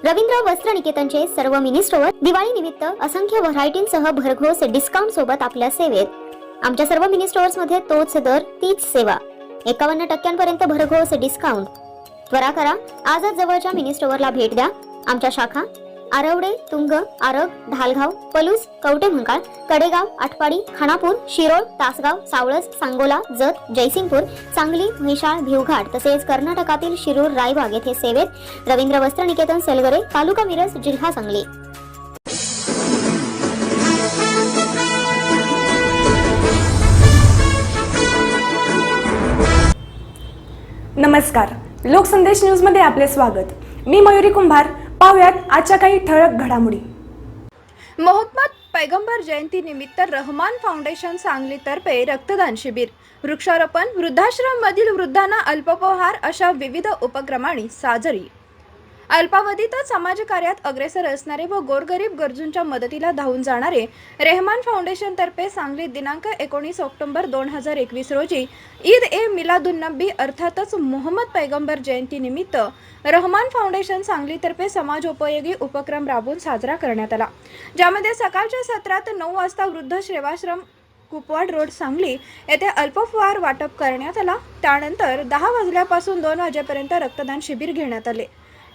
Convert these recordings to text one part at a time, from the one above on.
रवींद्र वस्त्र निकेतनचे सर्व mini store Diwali निमित्त असंख्य व्हरायटींसह भरघोस डिस्काउंट सोबत आपल्या सेवेत। आमच्या सर्व मिनी स्टोअर्स मध्ये तोच दर, तीच सेवा, 51% भरघोस डिस्काउंट। त्वरा करा, आजच जवळच्या मिनी स्टोअरला भेट द्या। आमच्या शाखा आरवडे, तुंग, आरग, ढालगाव, पलूस, कवटेमंकाळ, कडेगाव, आटपाडी, खानापूर, शिरोळ, तासगाव, सावळस, सांगोला, जत, जयसिंगपूर, सांगली, म्हैसाळ, भिवघाट तसेच कर्नाटकातील शिरूर, रायबाग येथे सेवेत। रवींद्र वस्त्र निकेतन, सेलगरे, तालुका मिरज, जिल्हा सांगली। नमस्कार, लोकसंदेश न्यूज मध्ये आपले स्वागत। मी मयुरी कुंभार। पाहुयात आजच्या काही ठळक घडामोडी। मोहम्मद पैगंबर जयंती निमित्त रहमान फाउंडेशन सांगली तर्फे रक्तदान शिबिर, वृक्षारोपण, वृद्धाश्रम मधील वृद्धांना अल्पोपहार अशा विविध उपक्रमांनी साजरी। अल्पावधीतच समाजकार्यात अग्रेसर असणारे व गोरगरीब गरजूंच्या मदतीला धावून जाणारे रहमान फाउंडेशन तर्फे सांगलीत दिनांक 19 ऑक्टोबर 2021 रोजी ईद ए मिलादुन्नबी अर्थातच मोहम्मद पैगंबर जयंती निमित्त रहमान फाउंडेशन सांगली तर्फे समाजोपयोगी उपक्रम राबवून साजरा करण्यात आला, ज्यामध्ये सकाळच्या सत्रात 9 वाजता वृद्ध सेवाश्रम कुपवाड रोड सांगली येथे अल्पोपहार वाटप करण्यात आला। त्यानंतर 10 वाजल्यापासून 2 वाजेपर्यंत रक्तदान शिबिर घेण्यात आले।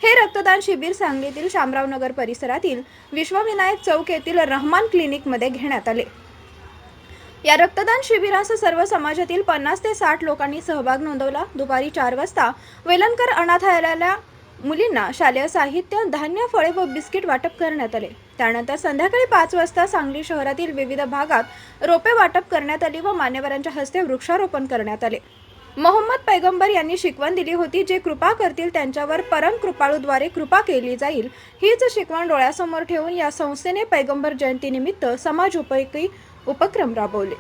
हे रक्तदान शिबिर सांगलीतील शामराव नगर परिसरातील विश्वविनायक चौक येथील रहमान क्लिनिक मध्ये घेण्यात आले। या रक्तदान शिबिरास सर्व समाजातील 50 ते 60 लोकांनी सहभाग नोंदवला। दुपारी 4 वाजता वेलणकर अनाथालयाला मुलींना शालेय साहित्य, धान्य, फळे व बिस्किट वाटप करण्यात आले। त्यानंतर संध्याकाळी 5 वाजता सांगली शहरातील विविध भागात रोपे वाटप करण्यात आली व मान्यवरांच्या हस्ते वृक्षारोपण करण्यात आले। मोहम्मद पैगंबर यांनी शिकवण दिली होती, जे कृपा करतील त्यांच्यावर परम कृपाळूद्वारे कृपा केली जाईल। हीच शिकवण डोळ्यासमोर ठेवून या संस्थेने पैगंबर जयंती निमित्त समाजोपयोगी उपक्रम राबवले।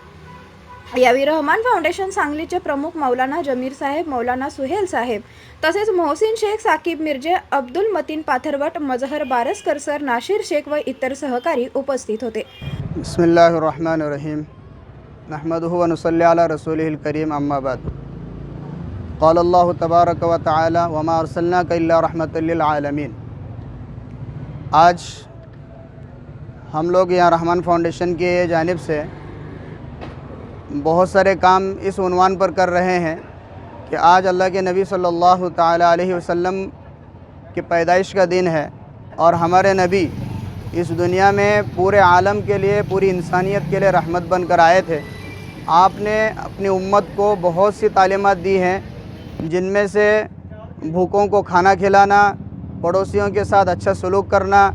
यावेळी रहमान फाउंडेशन सांगलीचे प्रमुख मौलाना जमीर साहेब, मौलाना सुहेल साहेब तसेच मोहसिन शेख, साकिब मिर्जे, अब्दुल मतीन पाथरवट, मजहर बारसकर सर, नाशिर शेख व इतर सहकारी उपस्थित होते। बिस्मिल्लाहिर्रहमानिर्रहीम। नहमदुहु व नुसल्ली अला रसूलिहिल करीम, अम्मा बाद। क़ाल अल्लाहु तबारक व तआला वमा अरसलनाका इल्ला रहमतल लिल आलमीन। आज हम लोग यहाँ रहमान फाउंडेशन की जानिब से बहुत सारे काम इस उन्वान पर कर रहे हैं कि आज अल्लाह के नबी सल्लल्लाहु ताला अलैहि वसल्लम की पैदाइश का दिन है और हमारे नबी इस दुनिया में पूरे आलम के लिए, पूरी इंसानियत के लिए रहमत बनकर आए थे। आपने अपनी उम्मत को बहुत सी तालीमात दी हैं, जिनमें से भूखों को खाना खिलाना, पड़ोसियों के साथ अच्छा सलूक करना,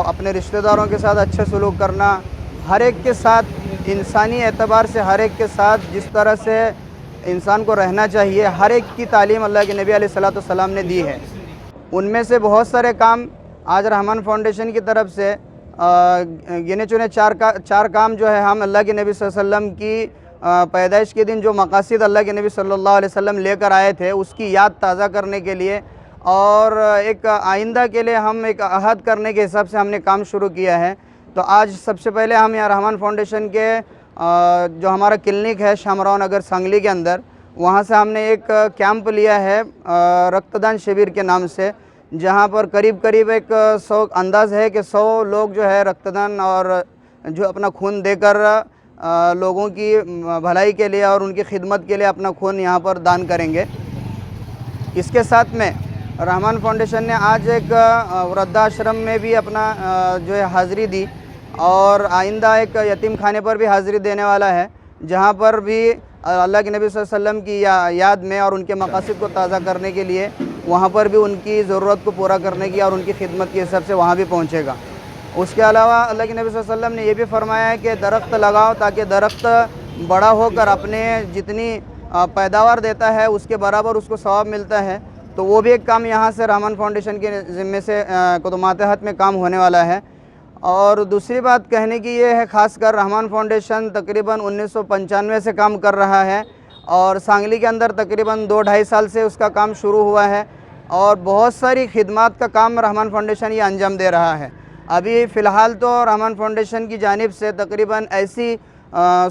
अपने रिश्तेदारों के साथ अच्छा सलूक करना, हर एक के साथ इंसानी एतबार से हर एक के साथ जिस तरह से इंसान को रहना चाहिए, हर एक की तालीम अल्लाह के नबी अलैहिस्सलातु वस्सलाम ने दी है। उनमें से बहुत सारे काम आज रहमान फाउंडेशन की तरफ से गिने चुने चार काम जो है हम अल्लाह के नबी सल्लल्लाहु अलैहि वसल्लम की पैदाइश के दिन जो मकासद अल्लाह के नबी सल्लल्लाहु अलैहि वसल्लम लेकर आए थे, उसकी याद ताज़ा करने के लिए और एक आइंदा के लिए हम एक अहद करने के हिसाब से हमने काम शुरू किया है। तो आज सबसे पहले हम यहाँ रहमान फाउंडेशन के जो हमारा क्लिनिक है शामराव नगर सांगली के अंदर, वहाँ से हमने एक कैंप लिया है रक्तदान शिविर के नाम से, जहाँ पर करीब एक 100 अंदाज़ है कि 100 लोग जो है रक्तदान और जो अपना खून देकर लोगों की भलाई के लिए और उनकी खिदमत के लिए अपना खून यहाँ पर दान करेंगे। इसके साथ में रहमान फाउंडेशन ने आज एक वृद्धाश्रम में भी अपना जो है हाज़िरी दी और आइंदा एक यतीम खाने पर भी हाज़िरी देने वाला है, जहाँ पर भी अल्लाह के नबी सल्लल्लाहु अलैहि वसल्लम की याद में और उनके मकासद को ताज़ा करने के लिए वहाँ पर भी उनकी ज़रूरत को पूरा करने की और उनकी खिदमत के हिसाब से वहाँ भी पहुँचेगा। उसके अलावा अल्लाह के नबी सल्लल्लाहु अलैहि वसल्लम ने ये भी फरमाया है कि दरख्त लगाओ ताकि दरख्त बड़ा होकर अपने जितनी पैदावार देता है उसके बराबर उसको सवाब मिलता है। तो वो भी एक काम यहाँ से रहमान फाउंडेशन के ज़िम्मे से कुदमातहत में काम होने वाला है। और दूसरी बात कहने की ये है, ख़ासकर रहमान फाउंडेशन तकरीबन 1995 से काम कर रहा है और सांगली के अंदर तकरीबन 2-2.5 साल से उसका काम शुरू हुआ है और बहुत सारी खिदमात का काम रहमान फाउंडेशन ये अंजाम दे रहा है। अभी फ़िलहाल तो रहमान फाउंडेशन की जानिब से तकरीबन ऐसी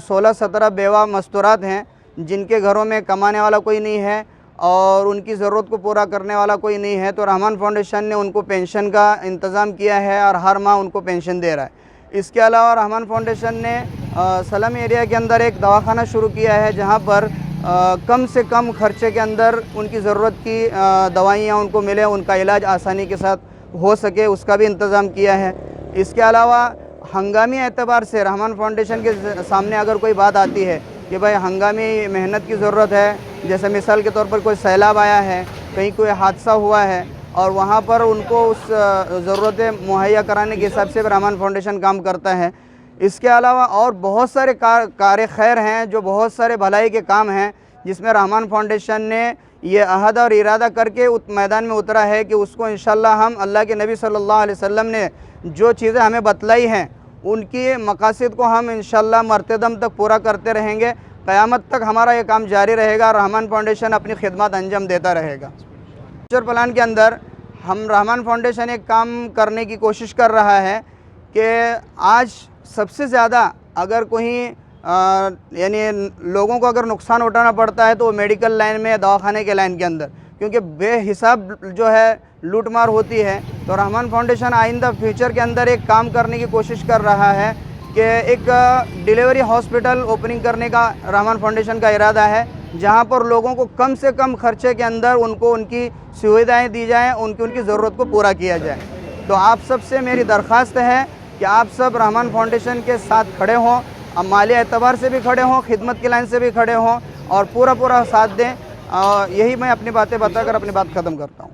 16-17 बेवा मस्तूरात हैं जिनके घरों में कमाने वाला कोई नहीं है اور ان کی ضرورت کو پورا کرنے والا کوئی نہیں ہے، تو رحمان فاؤنڈیشن نے ان کو پینشن کا انتظام کیا ہے اور ہر ماہ ان کو پینشن دے رہا ہے۔ اس کے علاوہ رحمان فاؤنڈیشن نے سلم ایریا کے اندر ایک دواخانہ شروع کیا ہے، جہاں پر کم سے کم خرچے کے اندر ان کی ضرورت کی دوائیاں ان کو ملیں، ان کا علاج آسانی کے ساتھ ہو سکے، اس کا بھی انتظام کیا ہے۔ اس کے علاوہ ہنگامی اعتبار سے رحمان فاؤنڈیشن کے سامنے اگر کوئی بات آتی ہے کہ بھائی ہنگامی محنت کی ضرورت ہے، جیسے مثال کے طور پر کوئی سیلاب آیا ہے، کہیں کوئی حادثہ ہوا ہے، اور وہاں پر ان کو اس ضرورتیں مہیا کرانے کے حساب سے رحمان فاؤنڈیشن کام کرتا ہے۔ اس کے علاوہ اور بہت سارے کار خیر ہیں، جو بہت سارے بھلائی کے کام ہیں، جس میں رحمان فاؤنڈیشن نے یہ عہد اور ارادہ کر کے میدان میں اترا ہے کہ اس کو انشاءاللہ ہم اللہ کے نبی صلی اللہ علیہ وسلم نے جو چیزیں ہمیں بتلائی ہیں، ان کی مقاصد کو ہم انشاءاللہ مرتے دم تک پورا کرتے رہیں گے، قیامت تک ہمارا یہ کام جاری رہے گا، رحمان فاؤنڈیشن اپنی خدمات انجام دیتا رہے گا۔ فیوچر پلان کے اندر ہم رحمان فاؤنڈیشن ایک کام کرنے کی کوشش کر رہا ہے کہ آج سب سے زیادہ اگر کوئی یعنی لوگوں کو اگر نقصان اٹھانا پڑتا ہے تو وہ میڈیکل لائن میں، دواخانے کے لائن کے اندر، کیونکہ بے حساب جو ہے لوٹ مار ہوتی ہے، تو رحمان فاؤنڈیشن آئندہ فیوچر کے اندر ایک کام کرنے کی کوشش کر رہا ہے کہ ایک ڈیلیوری ہاسپٹل اوپننگ کرنے کا رحمان فاؤنڈیشن کا ارادہ ہے، جہاں پر لوگوں کو کم سے کم خرچے کے اندر ان کو ان کی سویدھائیں دی جائیں، ان کی ضرورت کو پورا کیا جائے۔ تو آپ سب سے میری درخواست ہے کہ آپ سب رحمان فاؤنڈیشن کے ساتھ کھڑے ہوں، مالی اعتبار سے بھی کھڑے ہوں، خدمت کی لائن سے بھی کھڑے ہوں، اور پورا ساتھ دیں۔ یہی میں اپنی باتیں بتا کر اپنی بات ختم کرتا ہوں۔